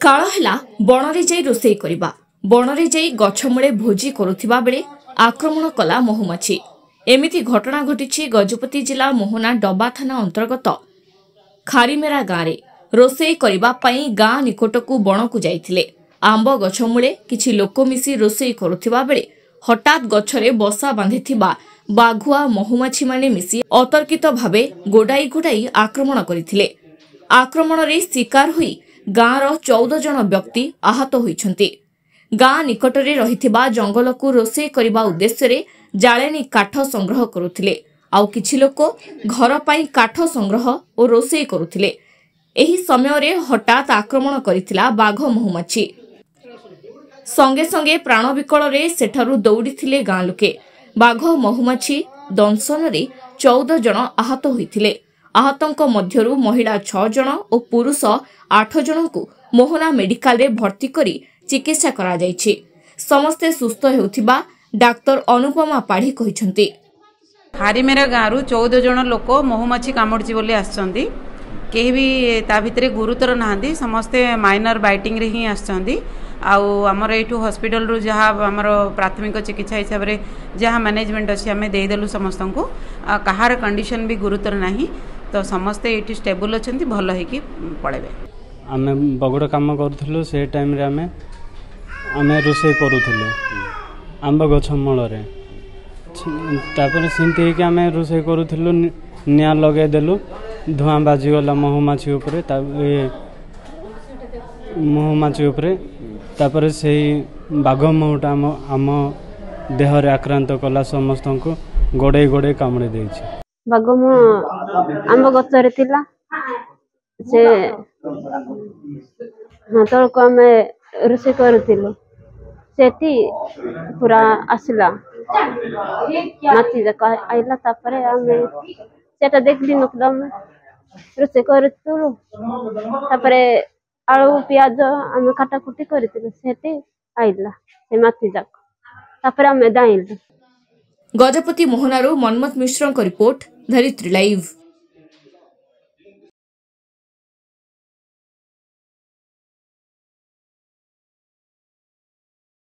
काल है बणरे जाई रोसई करबा बणरे जाई गछमूले भोजी करुथिबा बेले आक्रमण कला महुमाछी। एमिति घटना घटी गजपति जिला मोहना डबा थाना अंतर्गत खारीमेरा गाँव में रोसई करबा पई गाँ निकटकू बणकू जाइथिले। आंब गछमूले किछि लोक मिसी रोसई करुथिबा बेले हठात गछरे बसा बांधिथिबा बाघुआ महुमाछी माने मिसी अतर्कित भावे गोडाई गोडाई आक्रमण करथिले। आक्रमण रे शिकार हुई गाँवर 14 जन व्यक्ति आहत होइछन्ति। गाँ निकटरे रहिथिबा जंगल को रोसई करबा उद्देश्य रे जाळेनी काठ संग्रह करुथिले। आउ किछि लोक घर पई काठ संग्रह और रोसई करुथिले। एही समय रे हठात आक्रमण करिथिला बाघ महुमाछी। संगे संगे प्राण विकल रे सेठारु दौड़ीथिले गाँ लोके। बाघ महुमाछी दंशन रे 14 जन आहत होइथिले। आहतंक मध्यरु महिला 6 जन और पुरुष 8 जन को मोहना मेडिकल रे भर्ती करी चिकित्सा करा जायछि। समस्ते सुस्थ हेउथिबा डाक्टर अनुपमा पाढ़ी कहिसंती। खारीमेरा गाँव 14 जन लोक महुमाछी कामुड़ी बोली आसछन्ती। केही भी ता भितरे गुरुतर नाहांती, समस्ते माइनर बाइटिंग रे ही आसछन्ती। आउ आमर एठू हॉस्पिटल रु जहाँ आमर प्राथमिक चिकित्सा हिसाब रे जहाँ मैनेजमेंट अच्छी आम देदेलु समस्त को। कहार कंडीशन भी गुरुतर नाही, तो समस्ते ये स्टेबल अच्छा भल हो पड़े। आम बगड़ कम करूँ से टाइम रे आम रोसे करूँ आंब गछ मूल सेमती आम रोसे करूँ निआ लगेदेलु धुआं बाजिगला महुमाछी उपरे महुमाछी उपरे तापर से बाघ महुटा आम देहरे आक्रांत कला समस्त को गोड़े गोड़े कामुड़ी देछि। बाघ आंब गछरे थिला से तलक आम रोषे करूँ सेठी पूरा आसला नाची जाक आइला तापर आम सेटा देखली नथला रोषे करूँ तापर आलू पियाज आम काटाकुटी करथिलु सेठी आइला से माती जाक तापर आम दाइल। गजपति मोहनारू मनमत मिश्र रिपोर्ट धरित्री लाइव।